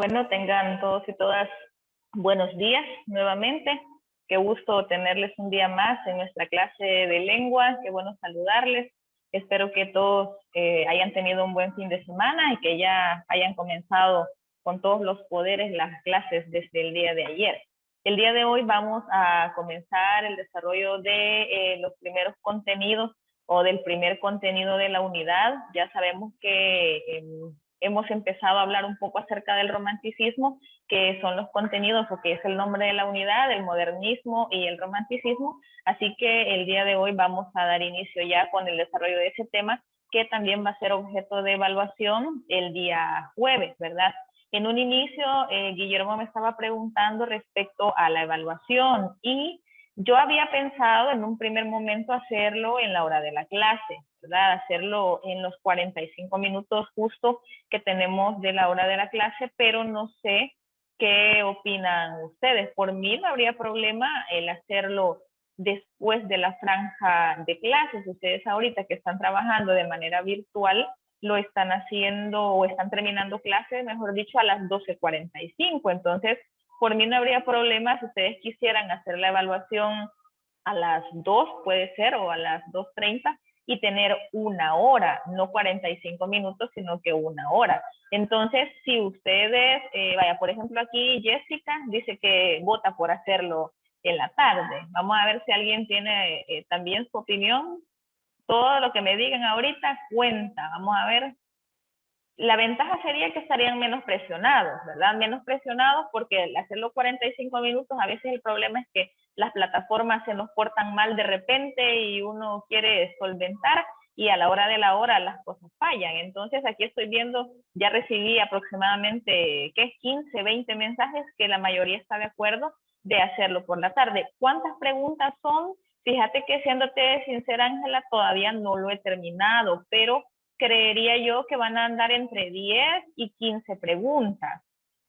Bueno, tengan todos y todas buenos días nuevamente. Qué gusto tenerles un día más en nuestra clase de lengua. Qué bueno saludarles. Espero que todos hayan tenido un buen fin de semana y que ya hayan comenzado con todos los poderes las clases desde el día de ayer. El día de hoy vamos a comenzar el desarrollo de los primeros contenidos o del primer contenido de la unidad. Ya sabemos que hemos empezado a hablar un poco acerca del romanticismo, que son los contenidos o que es el nombre de la unidad, el modernismo y el romanticismo. Así que el día de hoy vamos a dar inicio ya con el desarrollo de ese tema, que también va a ser objeto de evaluación el día jueves, ¿verdad? En un inicio, Guillermo me estaba preguntando respecto a la evaluación y yo había pensado en un primer momento hacerlo en la hora de la clase, ¿verdad? Hacerlo en los 45 minutos justo que tenemos de la hora de la clase, pero no sé qué opinan ustedes. Por mí no habría problema el hacerlo después de la franja de clases. Ustedes ahorita que están trabajando de manera virtual, lo están haciendo o están terminando clases, mejor dicho, a las 12:45. Entonces, por mí no habría problema si ustedes quisieran hacer la evaluación a las 2, puede ser, o a las 2:30, y tener una hora, no 45 minutos, sino que una hora. Entonces, si ustedes, vaya, por ejemplo, aquí Jessica dice que vota por hacerlo en la tarde. Vamos a ver si alguien tiene también su opinión. Todo lo que me digan ahorita cuenta. Vamos a ver. La ventaja sería que estarían menos presionados, ¿verdad? Menos presionados porque al hacerlo 45 minutos, a veces el problema es que las plataformas se nos portan mal de repente y uno quiere solventar y a la hora de la hora las cosas fallan. Entonces aquí estoy viendo, ya recibí aproximadamente, ¿qué? 15, 20 mensajes que la mayoría está de acuerdo de hacerlo por la tarde. ¿Cuántas preguntas son? Fíjate que siéndote sincera, Ángela, todavía no lo he terminado, pero creería yo que van a andar entre 10 y 15 preguntas.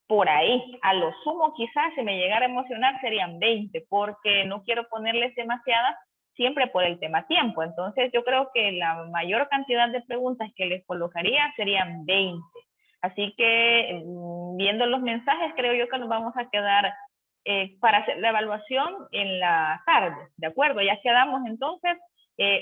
Por ahí, a lo sumo quizás si me llegara a emocionar serían 20, porque no quiero ponerles demasiadas siempre por el tema tiempo. Entonces yo creo que la mayor cantidad de preguntas que les colocaría serían 20. Así que viendo los mensajes, creo yo que nos vamos a quedar para hacer la evaluación en la tarde, ¿de acuerdo? Ya quedamos entonces.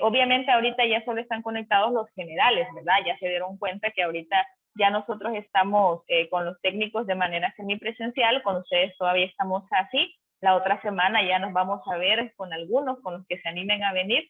Obviamente ahorita ya solo están conectados los generales, ¿verdad? Ya se dieron cuenta que ahorita ya nosotros estamos con los técnicos de manera semipresencial, con ustedes todavía estamos así. La otra semana ya nos vamos a ver con algunos, con los que se animen a venir.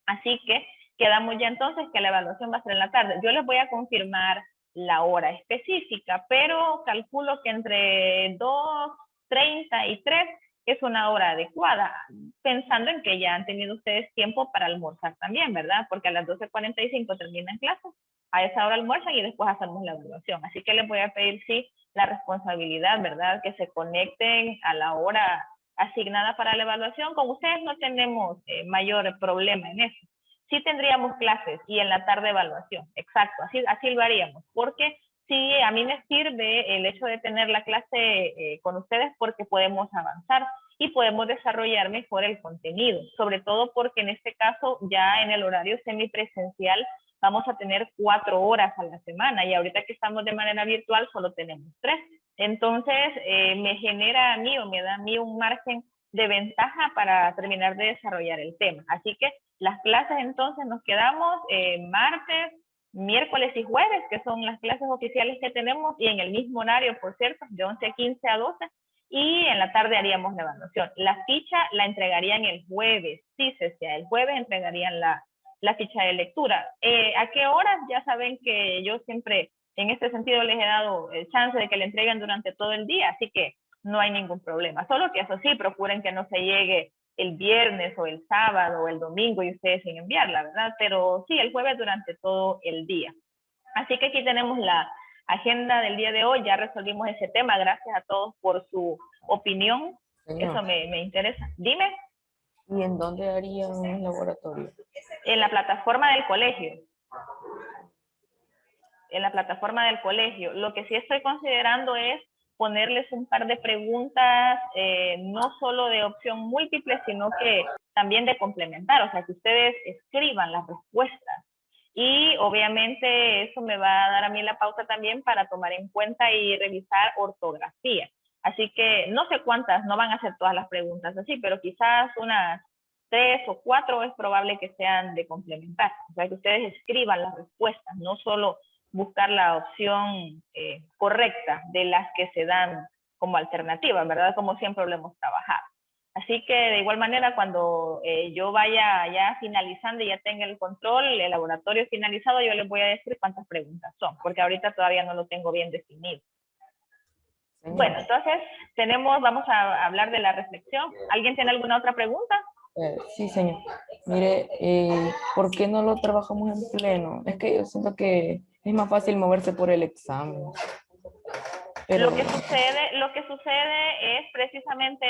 Así que quedamos ya entonces que la evaluación va a ser en la tarde. Yo les voy a confirmar la hora específica, pero calculo que entre 2:30 y 3 es una hora adecuada, pensando en que ya han tenido ustedes tiempo para almorzar también, ¿verdad? Porque a las 12:45 terminan clases, a esa hora almuerzan y después hacemos la evaluación. Así que les voy a pedir, sí, la responsabilidad, ¿verdad? Que se conecten a la hora asignada para la evaluación. Con ustedes no tenemos mayor problema en eso. Sí tendríamos clases y en la tarde evaluación, exacto, así lo haríamos, porque sí, a mí me sirve el hecho de tener la clase con ustedes porque podemos avanzar y podemos desarrollar mejor el contenido, sobre todo porque en este caso ya en el horario semipresencial vamos a tener 4 horas a la semana y ahorita que estamos de manera virtual solo tenemos 3. Entonces me genera a mí o me da a mí un margen de ventaja para terminar de desarrollar el tema. Así que las clases entonces nos quedamos martes, miércoles y jueves, que son las clases oficiales que tenemos, y en el mismo horario, por cierto, de 11:15 a 12, y en la tarde haríamos la evaluación. La ficha la entregarían el jueves, sí, Cecia, el jueves entregarían la ficha de lectura. ¿A qué horas? Ya saben que yo siempre en este sentido les he dado el chance de que le entreguen durante todo el día, así que no hay ningún problema. Solo que eso sí, procuren que no se llegue el viernes o el sábado o el domingo y ustedes sin enviarla, ¿verdad? Pero sí, el jueves durante todo el día. Así que aquí tenemos la agenda del día de hoy, ya resolvimos ese tema, gracias a todos por su opinión, Señor, eso me interesa. Dime, ¿y en dónde harían el laboratorio? en la plataforma del colegio, en la plataforma del colegio, lo que sí estoy considerando es ponerles un par de preguntas, no solo de opción múltiple, sino que también de complementar, o sea, que ustedes escriban las respuestas. Y obviamente eso me va a dar a mí la pauta también para tomar en cuenta y revisar ortografía. Así que no sé cuántas, no van a ser todas las preguntas así, pero quizás unas 3 o 4 es probable que sean de complementar. O sea, que ustedes escriban las respuestas, no solo buscar la opción correcta de las que se dan como alternativa, ¿verdad? Como siempre lo hemos trabajado. Así que de igual manera, cuando yo vaya ya finalizando y ya tenga el control, el laboratorio finalizado, yo les voy a decir cuántas preguntas son, porque ahorita todavía no lo tengo bien definido. Señor. Bueno, entonces vamos a hablar de la reflexión. ¿Alguien tiene alguna otra pregunta? Sí, señor. Mire, ¿por qué no lo trabajamos en pleno? Es que yo siento que es más fácil moverse por el examen. Pero Lo que sucede es precisamente,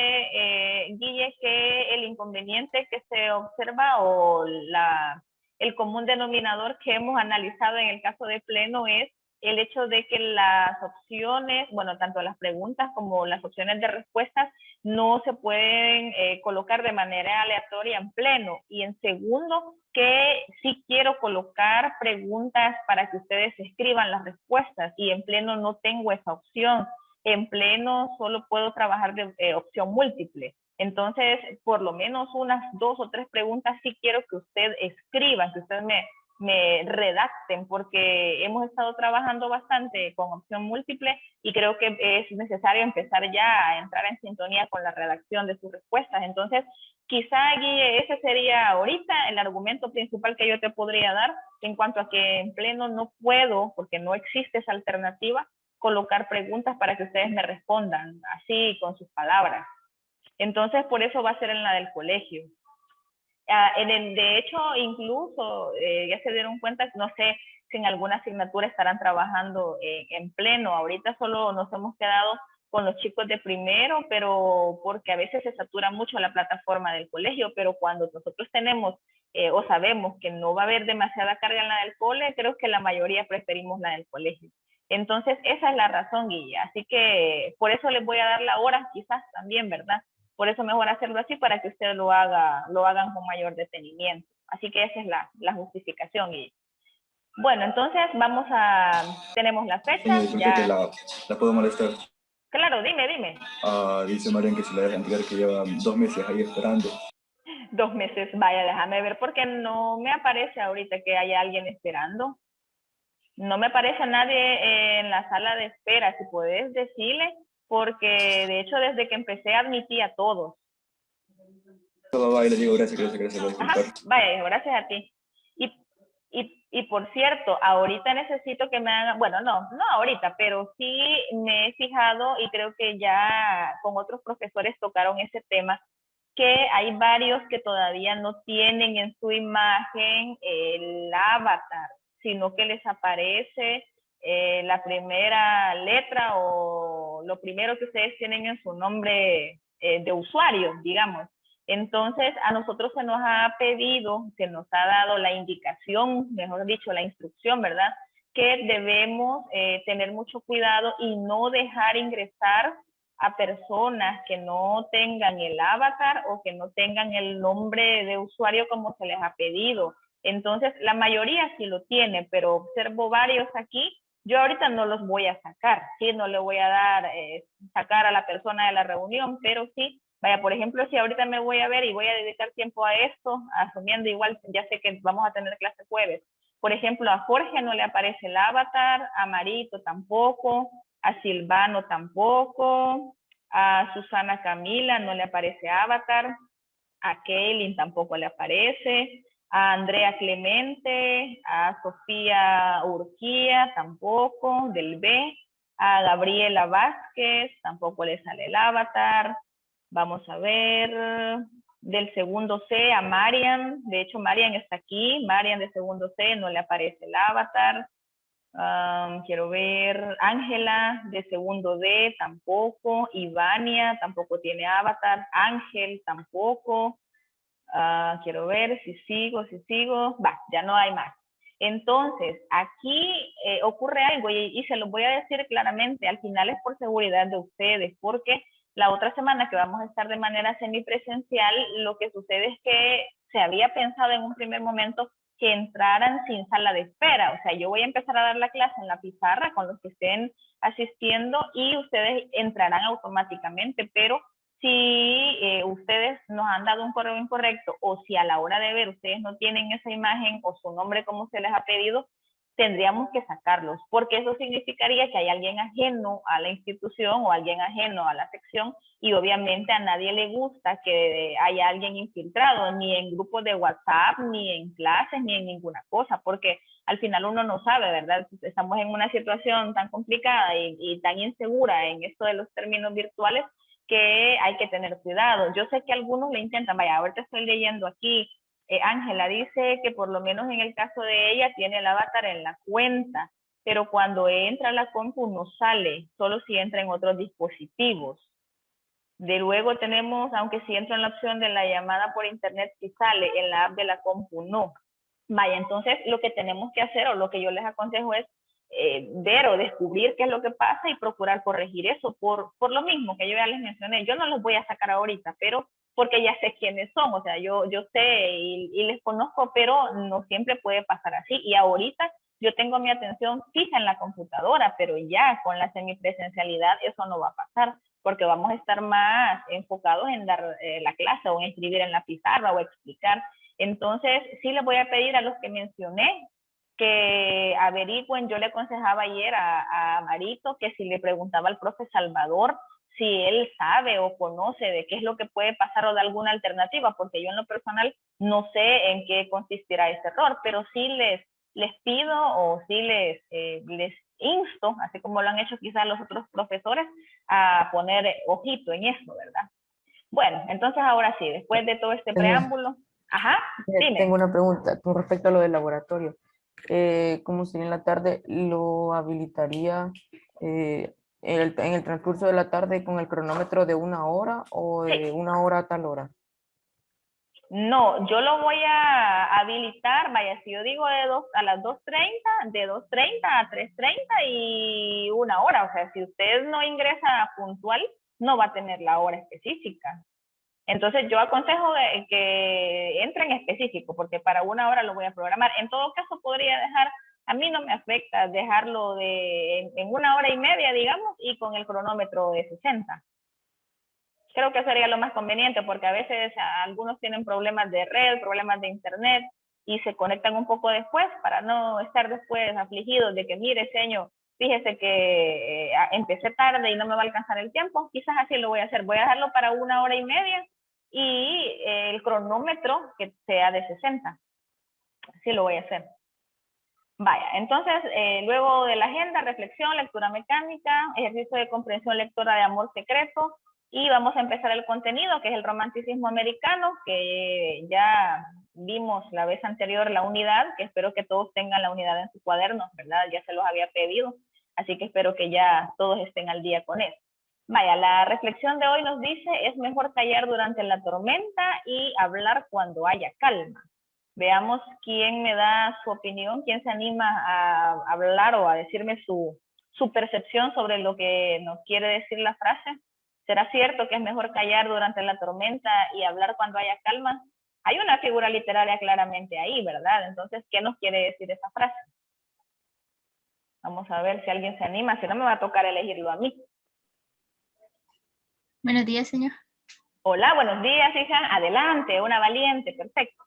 Guille, que el inconveniente que se observa o el común denominador que hemos analizado en el caso de pleno es el hecho de que las opciones, bueno, tanto las preguntas como las opciones de respuestas no se pueden colocar de manera aleatoria en pleno. Y en segundo, que sí quiero colocar preguntas para que ustedes escriban las respuestas y en pleno no tengo esa opción. En pleno solo puedo trabajar de opción múltiple. Entonces, por lo menos unas 2 o 3 preguntas sí quiero que usted escriba, que usted me redacten, porque hemos estado trabajando bastante con opción múltiple y creo que es necesario empezar ya a entrar en sintonía con la redacción de sus respuestas. Entonces, quizá, Guille, ese sería ahorita el argumento principal que yo te podría dar en cuanto a que en pleno no puedo, porque no existe esa alternativa, colocar preguntas para que ustedes me respondan así con sus palabras. Entonces, por eso va a ser en la del colegio. De hecho, incluso ya se dieron cuenta, no sé si en alguna asignatura estarán trabajando en pleno. Ahorita solo nos hemos quedado con los chicos de primero, pero porque a veces se satura mucho la plataforma del colegio, pero cuando nosotros tenemos o sabemos que no va a haber demasiada carga en la del cole, creo que la mayoría preferimos la del colegio. Entonces, esa es la razón, Guilla. Así que por eso les voy a dar la hora, quizás también, ¿verdad? Por eso mejor hacerlo así para que ustedes lo hagan con mayor detenimiento. Así que esa es la justificación, Guilla. Bueno, entonces tenemos la fecha. Ya. Que la puedo molestar. Claro, dime. Dice Marian que se la deja entregar, que lleva 2 meses ahí esperando. 2 meses, vaya, déjame ver, porque no me aparece ahorita que haya alguien esperando. No me aparece a nadie en la sala de espera, si puedes decirle, porque de hecho desde que empecé admití a todos. Y le digo gracias. Ajá, vaya, gracias a ti. Y por cierto, ahorita necesito que me hagan, bueno, no ahorita, pero sí me he fijado y creo que ya con otros profesores tocaron ese tema, que hay varios que todavía no tienen en su imagen el avatar, sino que les aparece la primera letra o lo primero que ustedes tienen en su nombre de usuario, digamos. Entonces, a nosotros se nos ha pedido, se nos ha dado la indicación, mejor dicho, la instrucción, ¿verdad? Que debemos tener mucho cuidado y no dejar ingresar a personas que no tengan el avatar o que no tengan el nombre de usuario como se les ha pedido. Entonces, la mayoría sí lo tiene, pero observo varios aquí. Yo ahorita no los voy a sacar, ¿sí? No le voy a dar sacar a la persona de la reunión, pero sí, vaya, por ejemplo, si ahorita me voy a ver y voy a dedicar tiempo a esto, asumiendo igual, ya sé que vamos a tener clase jueves. Por ejemplo, a Jorge no le aparece el avatar, a Marito tampoco, a Silvano tampoco, a Susana Camila no le aparece avatar, a Kaylin tampoco le aparece, a Andrea Clemente, a Sofía Urquía tampoco, del B, a Gabriela Vázquez tampoco le sale el avatar. Vamos a ver, del segundo C a Marian, de hecho Marian está aquí, Marian de segundo C no le aparece el avatar. Quiero ver, Ángela de segundo D tampoco, Ivania tampoco tiene avatar, Ángel tampoco. Quiero ver si sigo, ya no hay más. Entonces, aquí ocurre algo y se lo voy a decir claramente, al final es por seguridad de ustedes, porque la otra semana que vamos a estar de manera semipresencial, lo que sucede es que se había pensado en un primer momento que entraran sin sala de espera. O sea, yo voy a empezar a dar la clase en la pizarra con los que estén asistiendo y ustedes entrarán automáticamente, pero si ustedes nos han dado un correo incorrecto o si a la hora de ver ustedes no tienen esa imagen o su nombre como se les ha pedido, tendríamos que sacarlos, porque eso significaría que hay alguien ajeno a la institución o alguien ajeno a la sección y obviamente a nadie le gusta que haya alguien infiltrado, ni en grupos de WhatsApp, ni en clases, ni en ninguna cosa, porque al final uno no sabe, ¿verdad? Estamos en una situación tan complicada y tan insegura en esto de los términos virtuales que hay que tener cuidado. Yo sé que algunos le intentan, vaya, ahorita estoy leyendo aquí, Ángela dice que por lo menos en el caso de ella tiene el avatar en la cuenta, pero cuando entra a la compu no sale, solo si entra en otros dispositivos. De luego tenemos, aunque si entra en la opción de la llamada por internet, sí sale, en la app de la compu no. Vaya, entonces lo que tenemos que hacer o lo que yo les aconsejo es ver o descubrir qué es lo que pasa y procurar corregir eso por lo mismo que yo ya les mencioné. Yo no los voy a sacar ahorita, pero porque ya sé quiénes son, o sea, yo sé y les conozco, pero no siempre puede pasar así. Y ahorita yo tengo mi atención fija en la computadora, pero ya con la semipresencialidad eso no va a pasar, porque vamos a estar más enfocados en dar la clase o en escribir en la pizarra o explicar. Entonces, sí les voy a pedir a los que mencioné que averigüen. Yo le aconsejaba ayer a Marito que si le preguntaba al profe Salvador si él sabe o conoce de qué es lo que puede pasar o de alguna alternativa, porque yo en lo personal no sé en qué consistirá ese error, pero sí les pido o sí les insto, así como lo han hecho quizás los otros profesores, a poner ojito en eso, ¿verdad? Bueno, entonces ahora sí, después de todo este preámbulo, ajá, dime. Tengo una pregunta con respecto a lo del laboratorio. Como si en la tarde lo habilitaría en el transcurso de la tarde con el cronómetro de 1 hora o de 1 hora a tal hora. No, yo lo voy a habilitar, vaya, si yo digo a las 2:30, de 2:30 a 3:30 y 1 hora. O sea, si usted no ingresa puntual, no va a tener la hora específica. Entonces yo aconsejo que entre en específico, porque para 1 hora lo voy a programar. En todo caso podría dejar, a mí no me afecta dejarlo en 1 hora y media, digamos, y con el cronómetro de 60. Creo que sería lo más conveniente, porque a veces algunos tienen problemas de red, problemas de internet, y se conectan un poco después para no estar después afligidos de que, mire, señor, fíjese que empecé tarde y no me va a alcanzar el tiempo. Quizás así lo voy a hacer. Voy a dejarlo para 1 hora y media y el cronómetro que sea de 60. Así lo voy a hacer. Vaya, entonces, luego de la agenda, reflexión, lectura mecánica, ejercicio de comprensión lectora de amor secreto, y vamos a empezar el contenido, que es el romanticismo americano, que ya vimos la vez anterior la unidad, que espero que todos tengan la unidad en su cuaderno, ¿verdad? Ya se los había pedido, así que espero que ya todos estén al día con eso. Vaya, la reflexión de hoy nos dice, es mejor callar durante la tormenta y hablar cuando haya calma. Veamos quién me da su opinión, quién se anima a hablar o a decirme su percepción sobre lo que nos quiere decir la frase. ¿Será cierto que es mejor callar durante la tormenta y hablar cuando haya calma? Hay una figura literaria claramente ahí, ¿verdad? Entonces, ¿qué nos quiere decir esa frase? Vamos a ver si alguien se anima, si no me va a tocar elegirlo a mí. Buenos días, señor. Hola, buenos días, hija. Adelante, una valiente, perfecto.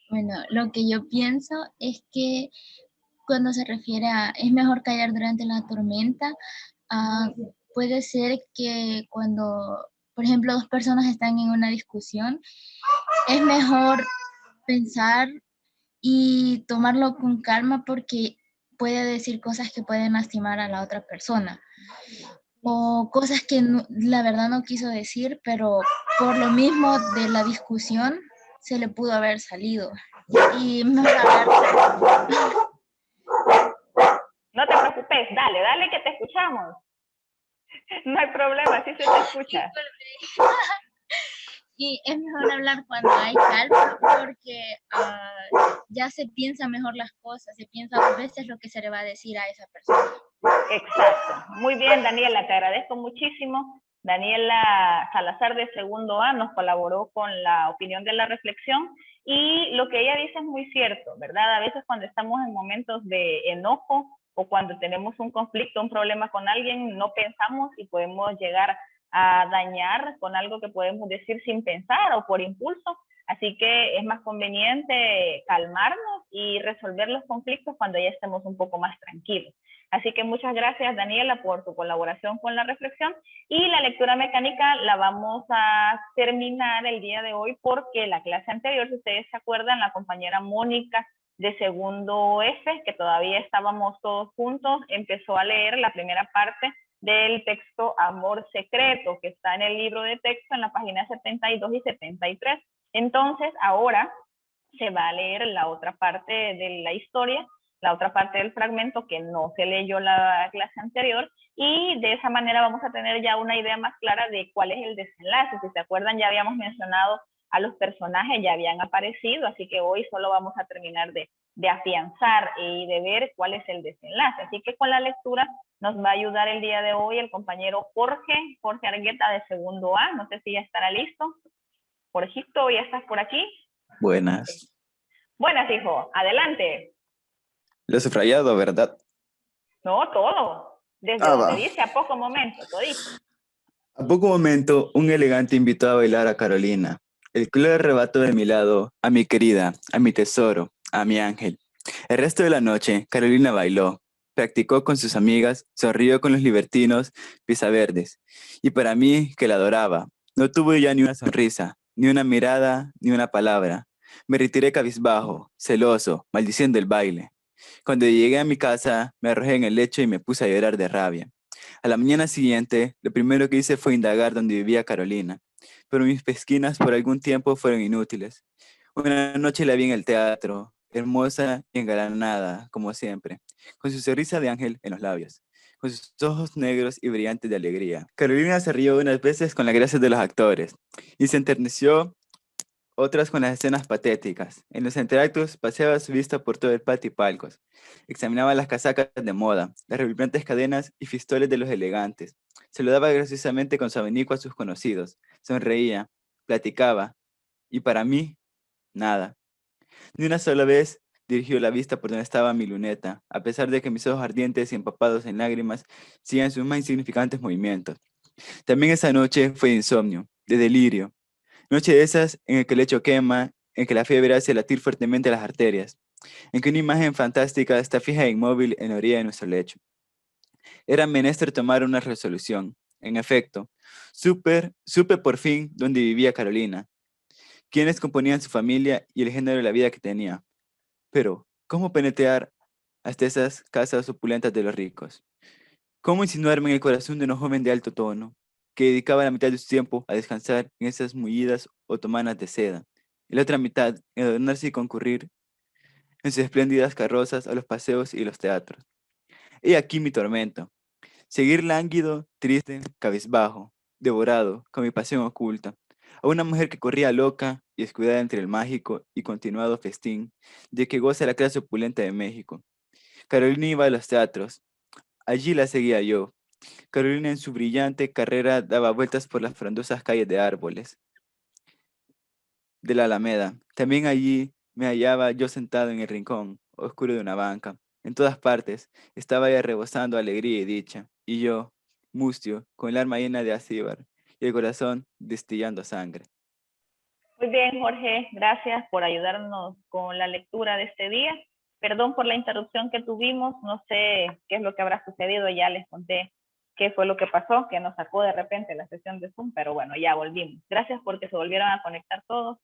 Bueno, lo que yo pienso es que cuando se refiere a es mejor callar durante la tormenta, puede ser que cuando, por ejemplo, dos personas están en una discusión, es mejor pensar y tomarlo con calma porque puede decir cosas que pueden lastimar a la otra persona o cosas que la verdad no quiso decir, pero por lo mismo de la discusión se le pudo haber salido. Y mejor hablar. No te preocupes, dale que te escuchamos. No hay problema, sí se te escucha. Y es mejor hablar cuando hay calma porque ya se piensa mejor las cosas, se piensa 2 veces lo que se le va a decir a esa persona. Exacto. Muy bien, Daniela, te agradezco muchísimo. Daniela Salazar de segundo A nos colaboró con la opinión de la reflexión y lo que ella dice es muy cierto, ¿verdad? A veces cuando estamos en momentos de enojo o cuando tenemos un conflicto, un problema con alguien, no pensamos y podemos llegar a dañar con algo que podemos decir sin pensar o por impulso. Así que es más conveniente calmarnos y resolver los conflictos cuando ya estemos un poco más tranquilos. Así que muchas gracias, Daniela, por tu colaboración con la reflexión. Y la lectura mecánica la vamos a terminar el día de hoy porque la clase anterior, si ustedes se acuerdan, la compañera Mónica de segundo F, que todavía estábamos todos juntos, empezó a leer la primera parte del texto Amor Secreto, que está en el libro de texto en la página 72 y 73. Entonces, ahora se va a leer la otra parte de la historia, la otra parte del fragmento que no se leyó la clase anterior, y de esa manera vamos a tener ya una idea más clara de cuál es el desenlace. Si se acuerdan, ya habíamos mencionado a los personajes, ya habían aparecido, así que hoy solo vamos a terminar de afianzar y de ver cuál es el desenlace. Así que con la lectura nos va a ayudar el día de hoy el compañero Jorge Argueta de segundo A. No sé si ya estará listo. Jorgito, ¿ya estás por aquí? Buenas. Buenas, hijo. Adelante. Lo he subrayado, ¿verdad? No, todo. Desde donde Va. dice a poco momento, todito. A poco momento, un elegante invitó a bailar a Carolina. El club arrebató de mi lado a mi querida, a mi tesoro, a mi ángel. El resto de la noche, Carolina bailó, practicó con sus amigas, sonrió con los libertinos pisaverdes. Y para mí, que la adoraba, no tuvo ya ni una sonrisa, ni una mirada, ni una palabra. Me retiré cabizbajo, celoso, maldiciendo el baile. Cuando llegué a mi casa, me arrojé en el lecho y me puse a llorar de rabia. A la mañana siguiente, lo primero que hice fue indagar dónde vivía Carolina, pero mis pesquinas por algún tiempo fueron inútiles. Una noche la vi en el teatro, hermosa y engalanada, como siempre, con su sonrisa de ángel en los labios, con sus ojos negros y brillantes de alegría. Carolina se rió unas veces con las gracias de los actores y se enterneció otras con las escenas patéticas. En los entreactos paseaba su vista por todo el patio y palcos. Examinaba las casacas de moda, las revibrantes cadenas y fistoles de los elegantes. Saludaba graciosamente con su abanico a sus conocidos. Sonreía, platicaba, y para mí, nada. Ni una sola vez dirigió la vista por donde estaba mi luneta, a pesar de que mis ojos ardientes y empapados en lágrimas siguen sus más insignificantes movimientos. También esa noche fue de insomnio, de delirio. Noche de esas en el que el lecho quema, en que la fiebre hace latir fuertemente las arterias, en que una imagen fantástica está fija e inmóvil en la orilla de nuestro lecho. Era menester tomar una resolución. En efecto, supe por fin dónde vivía Carolina, quiénes componían su familia y el género de la vida que tenía. Pero, ¿cómo penetrar hasta esas casas opulentas de los ricos? ¿Cómo insinuarme en el corazón de una joven de alto tono, que dedicaba la mitad de su tiempo a descansar en esas mullidas otomanas de seda, y la otra mitad en adornarse y concurrir en sus espléndidas carrozas a los paseos y los teatros? He aquí mi tormento, seguir lánguido, triste, cabizbajo, devorado, con mi pasión oculta, a una mujer que corría loca y descuidada entre el mágico y continuado festín de que goza la clase opulenta de México. Carolina iba a los teatros, allí la seguía yo. Carolina en su brillante carrera daba vueltas por las frondosas calles de árboles de la Alameda. También allí me hallaba yo sentado en el rincón oscuro de una banca. En todas partes estaba ella rebosando alegría y dicha, y yo, mustio, con el alma llena de acíbar y el corazón destillando sangre. Muy bien, Jorge, gracias por ayudarnos con la lectura de este día. Perdón por la interrupción que tuvimos, no sé qué es lo que habrá sucedido, ya les conté qué fue lo que pasó, que nos sacó de repente la sesión de Zoom, pero bueno, ya volvimos. Gracias porque se volvieron a conectar todos,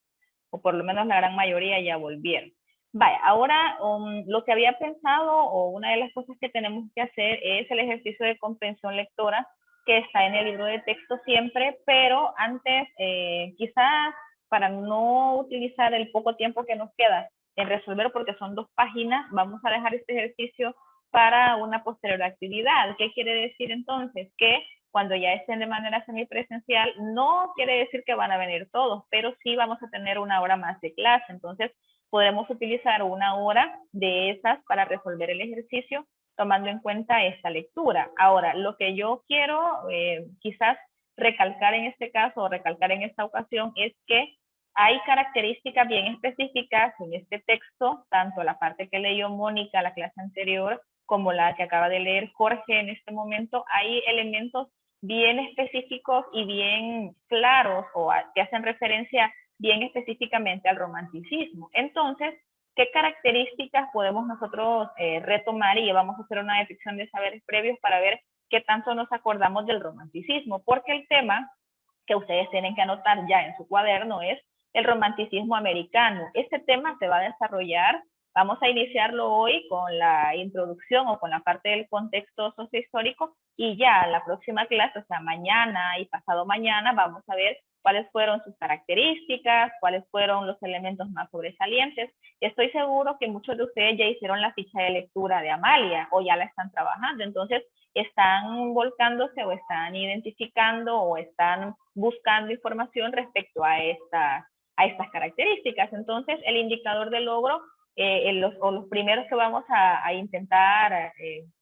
o por lo menos la gran mayoría ya volvieron. Vaya, ahora lo que había pensado, o una de las cosas que tenemos que hacer es el ejercicio de comprensión lectora, que está en el libro de texto siempre, pero antes quizás para no utilizar el poco tiempo que nos queda en resolver, porque son 2 páginas, vamos a dejar este ejercicio para una posterior actividad. ¿Qué quiere decir entonces? Que cuando ya estén de manera semipresencial, no quiere decir que van a venir todos, pero sí vamos a tener una hora más de clase. Entonces, podremos utilizar una hora de esas para resolver el ejercicio, tomando en cuenta esta lectura. Ahora, lo que yo quiero quizás recalcar en este caso o recalcar en esta ocasión es que hay características bien específicas en este texto, tanto la parte que leyó Mónica la clase anterior como la que acaba de leer Jorge en este momento. Hay elementos bien específicos y bien claros o que hacen referencia bien específicamente al romanticismo. Entonces, ¿qué características podemos nosotros retomar? Y vamos a hacer una detección de saberes previos para ver qué tanto nos acordamos del romanticismo, porque el tema que ustedes tienen que anotar ya en su cuaderno es el romanticismo americano. Este tema se va a desarrollar, vamos a iniciarlo hoy con la introducción o con la parte del contexto sociohistórico y ya la próxima clase, o sea, mañana y pasado mañana, vamos a ver cuáles fueron sus características, cuáles fueron los elementos más sobresalientes. Estoy seguro que muchos de ustedes ya hicieron la ficha de lectura de Amalia o ya la están trabajando, entonces están volcándose o están identificando o están buscando información respecto a estas características. Entonces, el indicador de logro, los primeros que vamos a intentar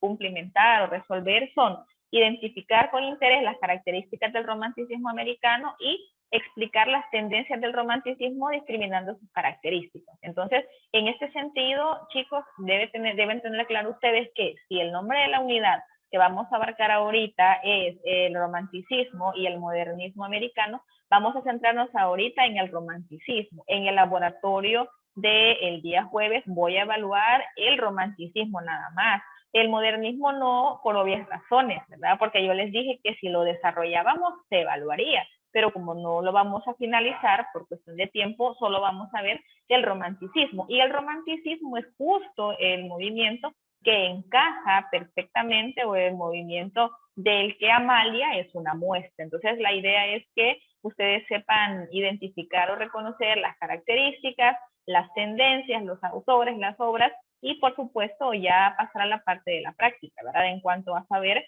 cumplimentar o resolver son identificar con interés las características del romanticismo americano y explicar las tendencias del romanticismo discriminando sus características. Entonces, en este sentido, chicos, deben tener claro ustedes que si el nombre de la unidad que vamos a abarcar ahorita es el romanticismo y el modernismo americano, vamos a centrarnos ahorita en el romanticismo. En el laboratorio del día jueves voy a evaluar el romanticismo nada más. El modernismo no, por obvias razones, ¿verdad? Porque yo les dije que si lo desarrollábamos se evaluaría, pero como no lo vamos a finalizar por cuestión de tiempo, solo vamos a ver el romanticismo. Y el romanticismo es justo el movimiento que encaja perfectamente o el movimiento del que Amalia es una muestra. Entonces la idea es que ustedes sepan identificar o reconocer las características, las tendencias, los autores, las obras y por supuesto ya pasar a la parte de la práctica, ¿verdad? En cuanto a saber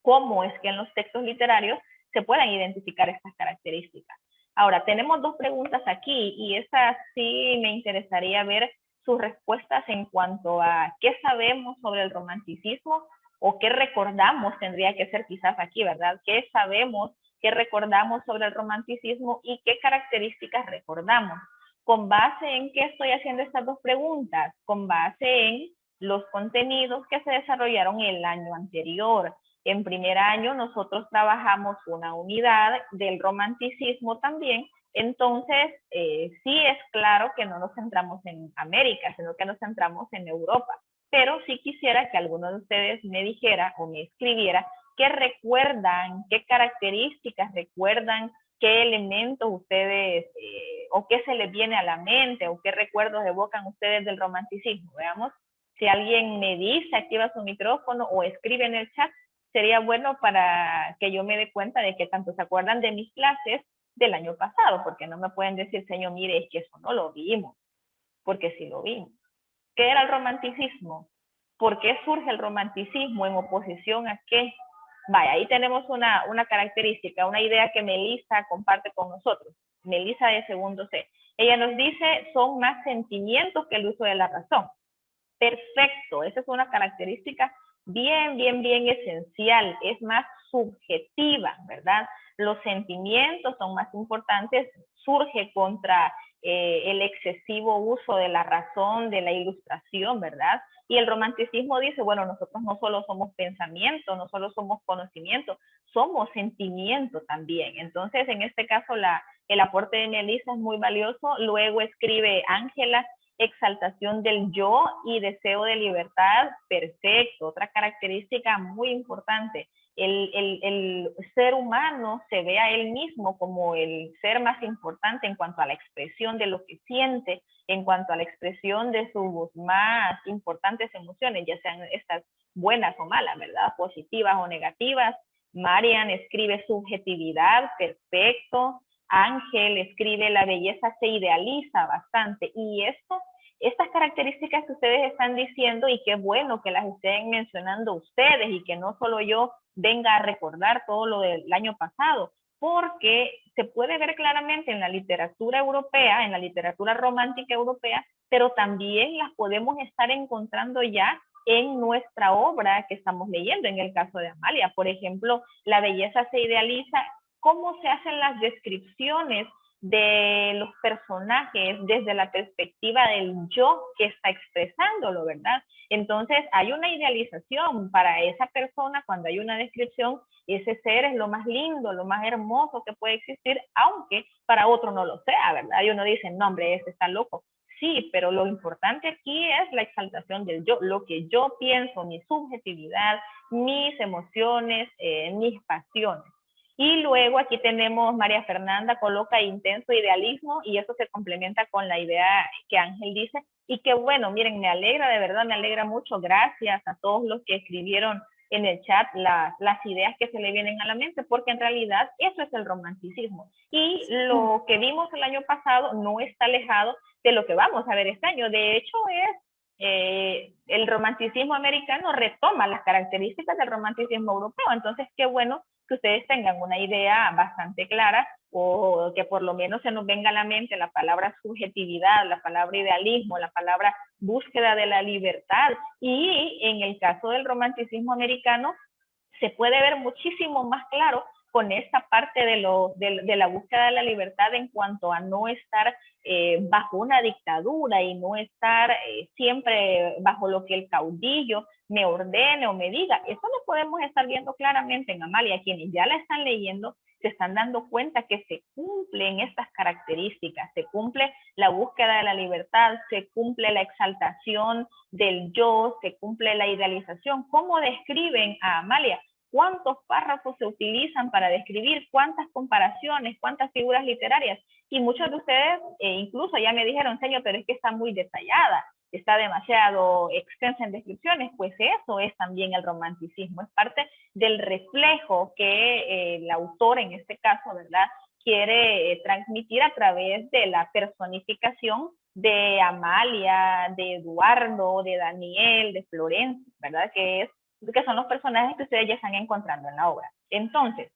cómo es que en los textos literarios se puedan identificar estas características. Ahora, tenemos dos preguntas aquí y esas sí me interesaría ver sus respuestas en cuanto a qué sabemos sobre el romanticismo o qué recordamos, tendría que ser quizás aquí, ¿verdad? ¿Qué sabemos, qué recordamos sobre el romanticismo y qué características recordamos? ¿Con base en qué estoy haciendo estas dos preguntas? Con base en los contenidos que se desarrollaron el año anterior. En primer año nosotros trabajamos una unidad del romanticismo también, entonces sí es claro que no nos centramos en América, sino que nos centramos en Europa. Pero sí quisiera que alguno de ustedes me dijera o me escribiera qué recuerdan, qué características recuerdan, qué elementos ustedes o qué se les viene a la mente o qué recuerdos evocan ustedes del romanticismo. Veamos si alguien me dice, activa su micrófono o escribe en el chat, sería bueno para que yo me dé cuenta de que tanto se acuerdan de mis clases del año pasado, porque no me pueden decir, señor, mire, es que eso no lo vimos, porque sí lo vimos. ¿Qué era el romanticismo? ¿Por qué surge el romanticismo? ¿En oposición a qué? Vaya, ahí tenemos una característica, una idea que Melissa comparte con nosotros. Melissa de segundo C. Ella nos dice, son más sentimientos que el uso de la razón. Perfecto, esa es una característica bien esencial, es más subjetiva, ¿verdad? Los sentimientos son más importantes, surge contra el excesivo uso de la razón, de la ilustración, ¿verdad? Y el romanticismo dice, bueno, nosotros no solo somos pensamiento, no solo somos conocimiento, somos sentimiento también. Entonces, en este caso, el aporte de Melissa es muy valioso. Luego escribe Ángela, exaltación del yo y deseo de libertad, perfecto. Otra característica muy importante, el ser humano se ve a él mismo como el ser más importante en cuanto a la expresión de lo que siente, en cuanto a la expresión de sus más importantes emociones, ya sean estas buenas o malas, ¿verdad? Positivas o negativas. Marian escribe subjetividad, perfecto. Ángel escribe la belleza se idealiza bastante y estas características que ustedes están diciendo y qué bueno que las estén mencionando ustedes y que no solo yo venga a recordar todo lo del año pasado, porque se puede ver claramente en la literatura europea, en la literatura romántica europea, pero también las podemos estar encontrando ya en nuestra obra que estamos leyendo, en el caso de Amalia. Por ejemplo, la belleza se idealiza cómo se hacen las descripciones de los personajes desde la perspectiva del yo que está expresándolo, ¿verdad? Entonces hay una idealización para esa persona cuando hay una descripción. Ese ser es lo más lindo, lo más hermoso que puede existir, aunque para otro no lo sea, ¿verdad? Y uno dice, no, hombre, ese está loco. Sí, pero lo importante aquí es la exaltación del yo, lo que yo pienso, mi subjetividad, mis emociones, mis pasiones. Y luego aquí tenemos María Fernanda, coloca intenso idealismo, y eso se complementa con la idea que Ángel dice. Y que bueno, miren, me alegra, de verdad me alegra mucho. Gracias a todos los que escribieron en el chat las ideas que se le vienen a la mente, porque en realidad eso es el romanticismo. Y lo que vimos el año pasado no está alejado de lo que vamos a ver este año. De hecho, el romanticismo americano retoma las características del romanticismo europeo. Entonces, qué bueno que ustedes tengan una idea bastante clara, o que por lo menos se nos venga a la mente la palabra subjetividad, la palabra idealismo, la palabra búsqueda de la libertad. Y en el caso del romanticismo americano, se puede ver muchísimo más claro con esta parte de la búsqueda de la libertad en cuanto a no estar bajo una dictadura y no estar siempre bajo lo que el caudillo me ordene o me diga. Eso lo podemos estar viendo claramente en Amalia. Quienes ya la están leyendo se están dando cuenta que se cumplen estas características, se cumple la búsqueda de la libertad, se cumple la exaltación del yo, se cumple la idealización. ¿Cómo describen a Amalia? ¿Cuántos párrafos se utilizan para describir? ¿Cuántas comparaciones? ¿Cuántas figuras literarias? Y muchos de ustedes incluso ya me dijeron, señor, pero es que está muy detallada, está demasiado extensa en descripciones. Pues eso es también el romanticismo, es parte del reflejo que el autor, en este caso, ¿verdad?, quiere transmitir a través de la personificación de Amalia, de Eduardo, de Daniel, de Florencia, ¿verdad?, que son los personajes que ustedes ya están encontrando en la obra. Entonces,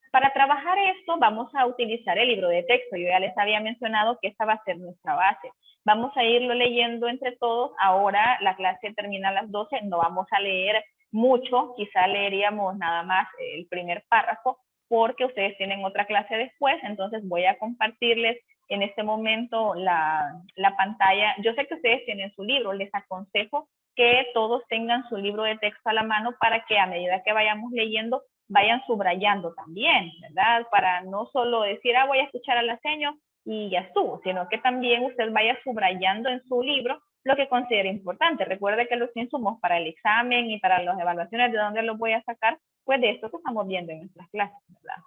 para trabajar esto vamos a utilizar el libro de texto. Yo ya les había mencionado que esta va a ser nuestra base. Vamos a irlo leyendo entre todos. Ahora la clase termina a las 12, no vamos a leer mucho, quizá leeríamos nada más el primer párrafo, porque ustedes tienen otra clase después. Entonces voy a compartirles en este momento la pantalla. Yo sé que ustedes tienen su libro, les aconsejo que todos tengan su libro de texto a la mano para que a medida que vayamos leyendo vayan subrayando también, ¿verdad? Para no solo decir, voy a escuchar a la seño y ya estuvo, sino que también usted vaya subrayando en su libro lo que considere importante. Recuerde que los insumos para el examen y para las evaluaciones, ¿de dónde los voy a sacar? Pues de esto que estamos viendo en nuestras clases, ¿verdad?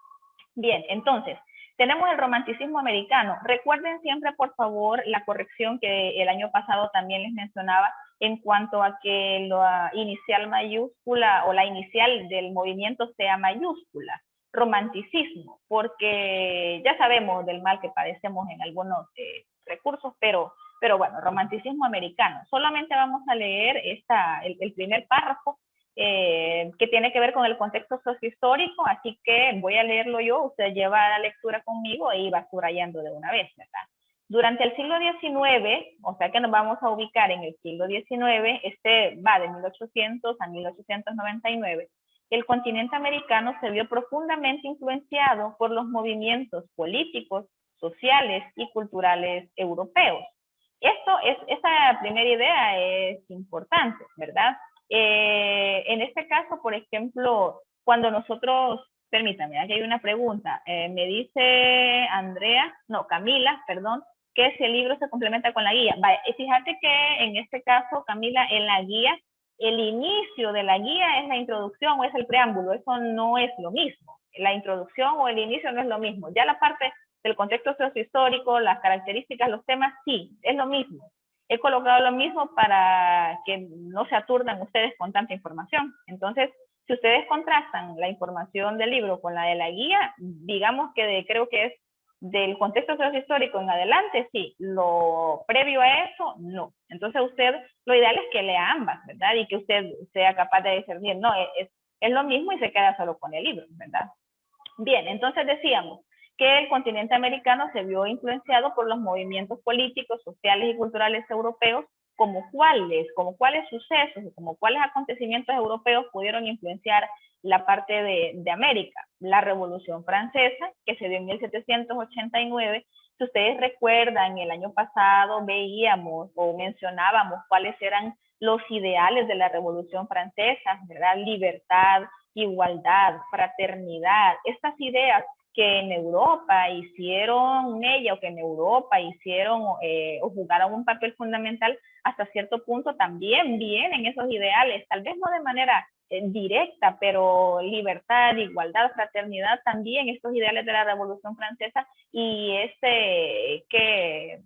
Bien, entonces, tenemos el romanticismo americano. Recuerden siempre, por favor, la corrección que el año pasado también les mencionaba en cuanto a que la inicial mayúscula o la inicial del movimiento sea mayúscula. Romanticismo, porque ya sabemos del mal que padecemos en algunos recursos, pero bueno, romanticismo americano. Solamente vamos a leer el primer párrafo, que tiene que ver con el contexto sociohistórico, así que voy a leerlo yo, usted lleva la lectura conmigo y va subrayando de una vez, ¿verdad? Durante el siglo XIX, o sea que nos vamos a ubicar en el siglo XIX, este va de 1800 a 1899, el continente americano se vio profundamente influenciado por los movimientos políticos, sociales y culturales europeos. Esa primera idea es importante, ¿verdad? En este caso, por ejemplo, cuando nosotros, permítame, aquí hay una pregunta, me dice Camila, perdón, que si el libro se complementa con la guía. Vaya, fíjate que en este caso, Camila, en la guía, el inicio de la guía es la introducción o es el preámbulo, eso no es lo mismo. La introducción o el inicio no es lo mismo. Ya la parte del contexto sociohistórico, las características, los temas, sí, es lo mismo. He colocado lo mismo para que no se aturdan ustedes con tanta información. Entonces, si ustedes contrastan la información del libro con la de la guía, digamos que creo que es del contexto sociohistórico en adelante, sí. Lo previo a eso, no. Entonces usted, lo ideal es que lea ambas, ¿verdad? Y que usted sea capaz de discernir, no, es lo mismo y se queda solo con el libro, ¿verdad? Bien, entonces decíamos que el continente americano se vio influenciado por los movimientos políticos, sociales y culturales europeos como cuáles sucesos, como cuáles acontecimientos europeos pudieron influenciar la parte de América. La Revolución Francesa, que se dio en 1789, si ustedes recuerdan, el año pasado veíamos o mencionábamos cuáles eran los ideales de la Revolución Francesa, ¿verdad? Libertad, igualdad, fraternidad, estas ideas que en Europa hicieron ella o que en Europa hicieron o jugaron un papel fundamental, hasta cierto punto también vienen esos ideales, tal vez no de manera directa, pero libertad, igualdad, fraternidad, también estos ideales de la Revolución Francesa y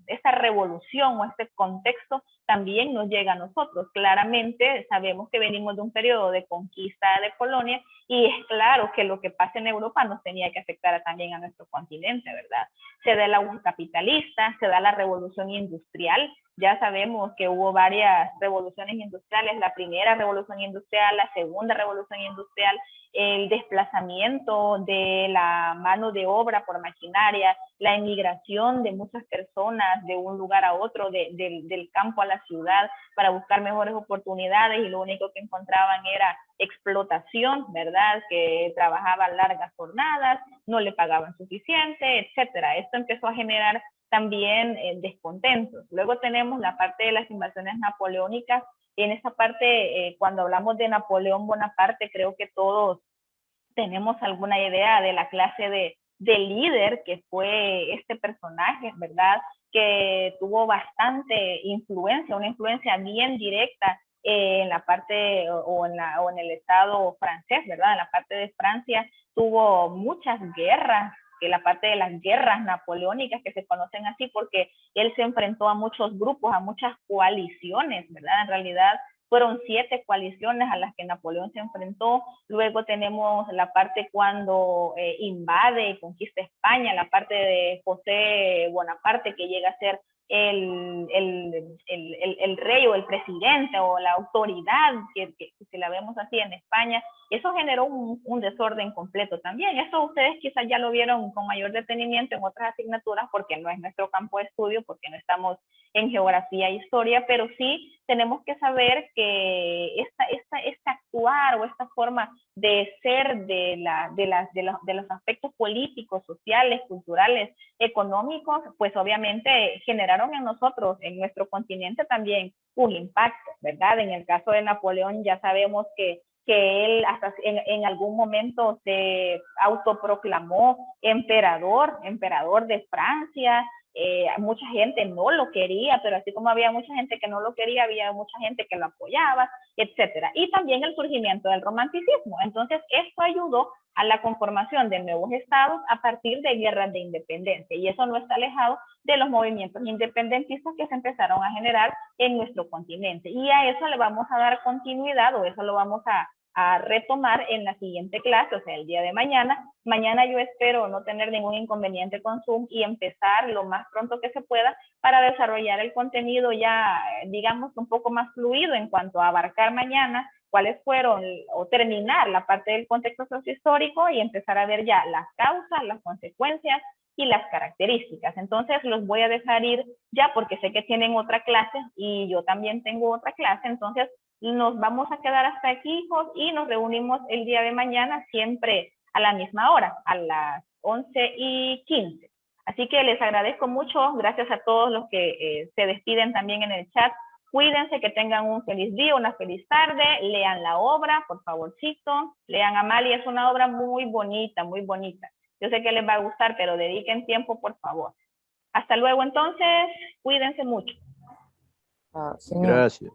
esa revolución o este contexto también nos llega a nosotros. Claramente sabemos que venimos de un periodo de conquista de colonia y es claro que lo que pasa en Europa nos tenía que afectar también a nuestro continente, ¿verdad? Se da el auge capitalista, se da la revolución industrial. Ya sabemos que hubo varias revoluciones industriales, la primera revolución industrial, la segunda revolución industrial, el desplazamiento de la mano de obra por maquinaria, la emigración de muchas personas de un lugar a otro, del campo a la ciudad, para buscar mejores oportunidades y lo único que encontraban era explotación, ¿verdad? Que trabajaban largas jornadas, no le pagaban suficiente, etcétera. Esto empezó a generar también descontentos. Luego tenemos la parte de las invasiones napoleónicas. En esa parte, cuando hablamos de Napoleón Bonaparte, creo que todos tenemos alguna idea de la clase de líder que fue este personaje, ¿verdad? Que tuvo bastante influencia, una influencia bien directa en la parte o en el estado francés, ¿verdad? En la parte de Francia tuvo muchas guerras, que la parte de las guerras napoleónicas que se conocen así porque él se enfrentó a muchos grupos, a muchas coaliciones, ¿verdad? En realidad fueron 7 coaliciones a las que Napoleón se enfrentó. Luego tenemos la parte cuando invade y conquista España, la parte de José Bonaparte, que llega a ser el rey o el presidente o la autoridad, que si la vemos así en España. Eso generó un desorden completo también. Eso ustedes quizás ya lo vieron con mayor detenimiento en otras asignaturas porque no es nuestro campo de estudio, porque no estamos en geografía e historia, pero sí tenemos que saber que este actuar o esta forma de ser de los aspectos políticos, sociales, culturales, económicos, pues obviamente generaron en nosotros, en nuestro continente también un impacto, ¿verdad? En el caso de Napoleón ya sabemos que él hasta en algún momento se autoproclamó emperador de Francia. Mucha gente no lo quería, pero así como había mucha gente que no lo quería, había mucha gente que lo apoyaba, etcétera. Y también el surgimiento del romanticismo. Entonces, esto ayudó a la conformación de nuevos estados a partir de guerras de independencia. Y eso no está alejado de los movimientos independentistas que se empezaron a generar en nuestro continente. Y a eso le vamos a dar continuidad, o eso lo vamos a retomar en la siguiente clase, o sea, el día de mañana. Mañana yo espero no tener ningún inconveniente con Zoom y empezar lo más pronto que se pueda para desarrollar el contenido ya, digamos, un poco más fluido en cuanto a abarcar mañana cuáles fueron, o terminar la parte del contexto sociohistórico y empezar a ver ya las causas, las consecuencias y las características. Entonces los voy a dejar ir ya porque sé que tienen otra clase y yo también tengo otra clase, entonces nos vamos a quedar hasta aquí, hijos, y nos reunimos el día de mañana siempre a la misma hora, a las 11:15. Así que les agradezco mucho, gracias a todos los que se despiden también en el chat. Cuídense, que tengan un feliz día, una feliz tarde, lean la obra, por favorcito, lean Amalia, es una obra muy bonita, muy bonita. Yo sé que les va a gustar, pero dediquen tiempo, por favor. Hasta luego entonces, cuídense mucho. Gracias.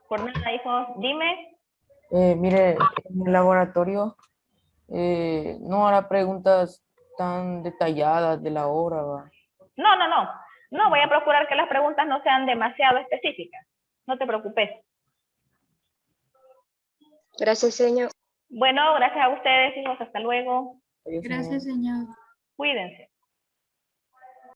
Por nada, hijos, dime. Mire, en el laboratorio no hará preguntas tan detalladas de la obra, ¿va? No, voy a procurar que las preguntas no sean demasiado específicas. No te preocupes. Gracias, señor. Bueno, gracias a ustedes, hijos. Hasta luego. Adiós, Gracias, señor. Cuídense.